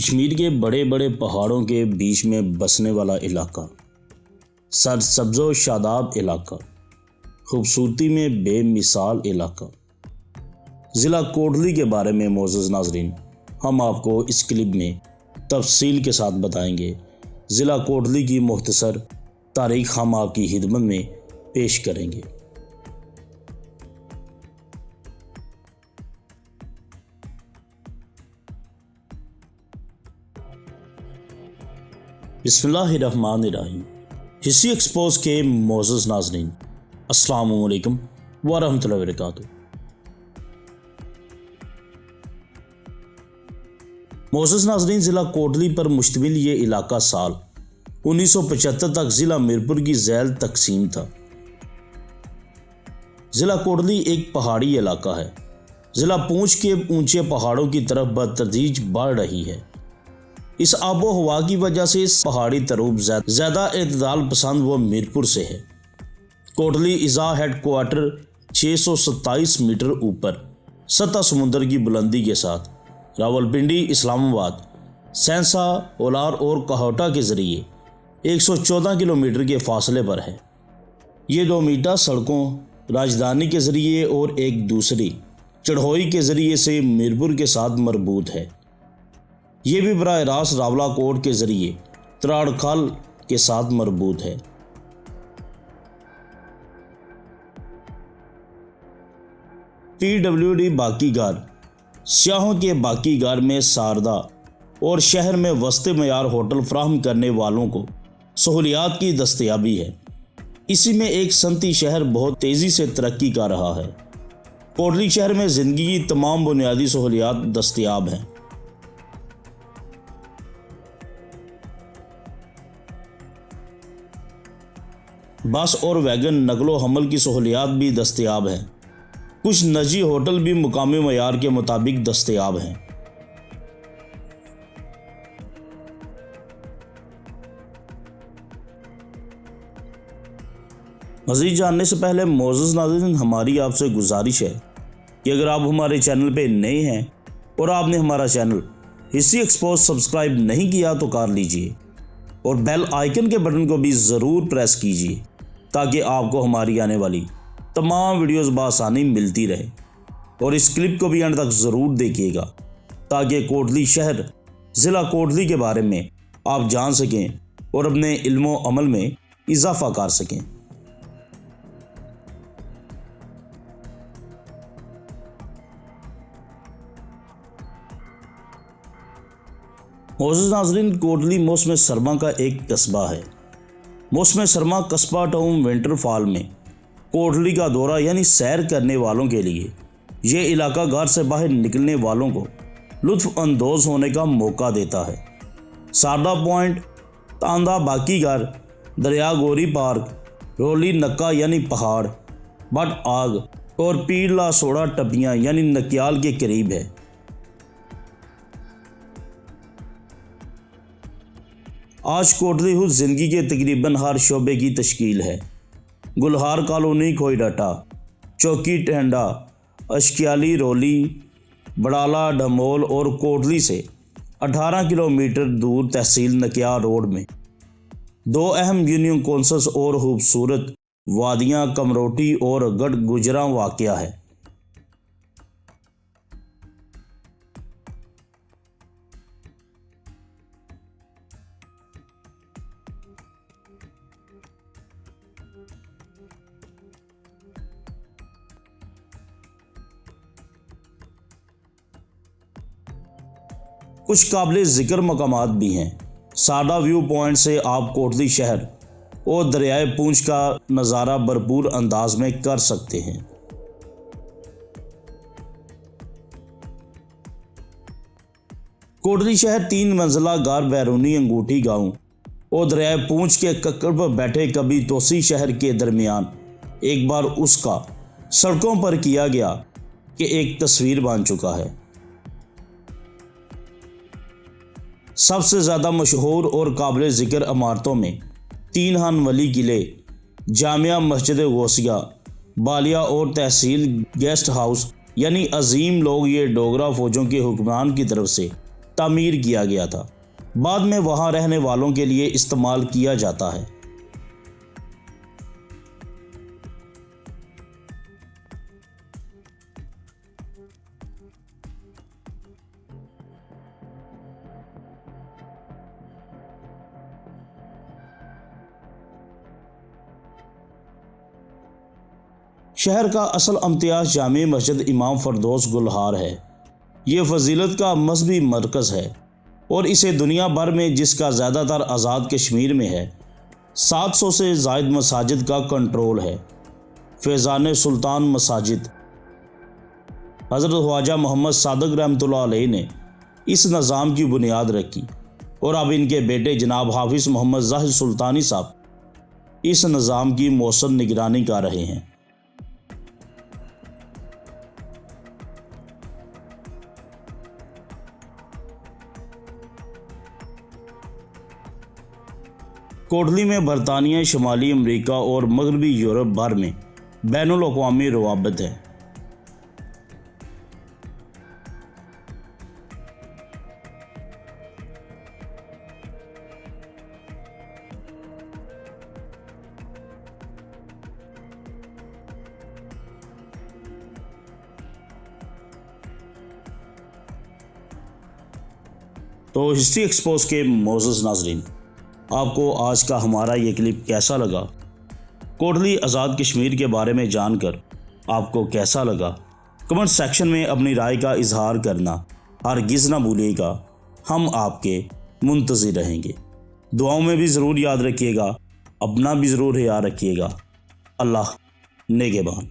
کشمیر کے بڑے بڑے پہاڑوں کے بیچ میں بسنے والا علاقہ، سرسبز و شاداب علاقہ، خوبصورتی میں بے مثال علاقہ، ضلع کوٹلی کے بارے میں معزز ناظرین ہم آپ کو اس کلپ میں تفصیل کے ساتھ بتائیں گے۔ ضلع کوٹلی کی مختصر تاریخ ہم آپ کی خدمت میں پیش کریں گے۔ بسم اللہ الرحمن الرحیم۔ ہسٹری ایکسپوز کے معزز ناظرین السلام علیکم ورحمۃ اللہ وبرکاتہ۔ معزز ناظرین، ضلع کوٹلی پر مشتمل یہ علاقہ سال 1975 تک ضلع میرپور کی ذیل تقسیم تھا۔ ضلع کوٹلی ایک پہاڑی علاقہ ہے۔ ضلع پونچھ کے اونچے پہاڑوں کی طرف بتدریج بڑھ رہی ہے۔ اس آب و ہوا کی وجہ سے اس پہاڑی تروب زیادہ اعتدال پسند و میرپور سے ہے۔ کوٹلی اضاء ہیڈ کوارٹر 627 میٹر اوپر سطح سمندر کی بلندی کے ساتھ راولپنڈی، اسلام آباد، سینسا، اولار اور کہوٹہ کے ذریعے 114 کلومیٹر کے فاصلے پر ہے۔ یہ 2 میٹر سڑکوں، راجدھانی کے ذریعے اور ایک دوسری چڑھوئی کے ذریعے سے میرپور کے ساتھ مربوط ہے۔ یہ بھی براہ راست راولہ کوٹ کے ذریعے تراڑکھال کے ساتھ مربوط ہے۔ PWD باقی گار سیاحوں کے باقی گار میں ساردہ اور شہر میں وسط معیار ہوٹل فراہم کرنے والوں کو سہولیات کی دستیابی ہے۔ اسی میں ایک صنعتی شہر بہت تیزی سے ترقی کر رہا ہے۔ کوٹلی شہر میں زندگی کی تمام بنیادی سہولیات دستیاب ہیں۔ بس اور ویگن نقل و حمل کی سہولیات بھی دستیاب ہیں۔ کچھ نجی ہوٹل بھی مقامی معیار کے مطابق دستیاب ہیں۔ مزید جاننے سے پہلے معزز ناظرین ہماری آپ سے گزارش ہے کہ اگر آپ ہمارے چینل پہ نئے ہیں اور آپ نے ہمارا چینل ہسٹری ایکسپوز سبسکرائب نہیں کیا تو کر لیجئے اور بیل آئیکن کے بٹن کو بھی ضرور پریس کیجئے تاکہ آپ کو ہماری آنے والی تمام ویڈیوز بآسانی ملتی رہے، اور اس کلپ کو بھی اینڈ تک ضرور دیکھیے گا تاکہ کوٹلی شہر ضلع کوٹلی کے بارے میں آپ جان سکیں اور اپنے علم و عمل میں اضافہ کر سکیں۔ معزز ناظرین، کوٹلی موسم سرما کا ایک قصبہ ہے۔ موسم سرما قصبہ ٹاؤن ونٹر فال میں کوٹلی کا دورہ یعنی سیر کرنے والوں کے لیے یہ علاقہ گھر سے باہر نکلنے والوں کو لطف اندوز ہونے کا موقع دیتا ہے۔ ساردہ پوائنٹ، تاندہ باقی گھر، دریا گوری پارک، رولی نکا یعنی پہاڑ، بٹ آگ اور پیڑلا سوڑا ٹپیاں یعنی نکیال کے قریب ہے۔ آج کوٹلی خود زندگی کے تقریباً ہر شعبے کی تشکیل ہے۔ گلہار کالونی کوئیڈاٹا، چوکی ٹینڈا، اشکیالی رولی، بڑالہ ڈھمول اور کوٹلی سے 18 کلومیٹر دور تحصیل نکیا روڈ میں 2 اہم یونین کونسلز اور خوبصورت وادیاں کمروٹی اور گڑھ گجراں واقع ہے۔ کچھ قابل ذکر مقامات بھی ہیں۔ ساردہ ویو پوائنٹ سے آپ کوٹلی شہر اور دریائے پونچھ کا نظارہ بھرپور انداز میں کر سکتے ہیں۔ کوٹلی شہر 3 منزلہ غار بیرونی انگوٹھی گاؤں اور دریائے پونچھ کے ککڑ پر بیٹھے کبھی توسیع شہر کے درمیان ایک بار اس کا سڑکوں پر کیا گیا کہ ایک تصویر بن چکا ہے۔ سب سے زیادہ مشہور اور قابل ذکر عمارتوں میں 3 ہن ولی قلعے، جامعہ مسجد غوثیہ، بالیہ اور تحصیل گیسٹ ہاؤس یعنی عظیم لوگ یہ ڈوگرا فوجوں کے حکمران کی طرف سے تعمیر کیا گیا تھا، بعد میں وہاں رہنے والوں کے لیے استعمال کیا جاتا ہے۔ شہر کا اصل امتیاز جامع مسجد امام فردوس گلہار ہے۔ یہ فضیلت کا مذہبی مرکز ہے اور اسے دنیا بھر میں، جس کا زیادہ تر آزاد کشمیر میں ہے، 700 سے زائد مساجد کا کنٹرول ہے۔ فیضان سلطان مساجد حضرت خواجہ محمد صادق رحمۃ اللہ علیہ نے اس نظام کی بنیاد رکھی اور اب ان کے بیٹے جناب حافظ محمد زاہد سلطانی صاحب اس نظام کی مؤثر نگرانی کر رہے ہیں۔ کوٹلی میں برطانیہ، شمالی امریکہ اور مغربی یورپ بھر میں بین الاقوامی روابط ہے۔ تو ہسٹری ایکسپوز کے معزز ناظرین، آپ کو آج کا ہمارا یہ کلپ کیسا لگا؟ کوٹلی آزاد کشمیر کے بارے میں جان کر آپ کو کیسا لگا؟ کمنٹ سیکشن میں اپنی رائے کا اظہار کرنا ہرگز نہ بھولیے گا۔ ہم آپ کے منتظر رہیں گے۔ دعاؤں میں بھی ضرور یاد رکھیے گا، اپنا بھی ضرور خیال رکھیے گا۔ اللہ نگہبان۔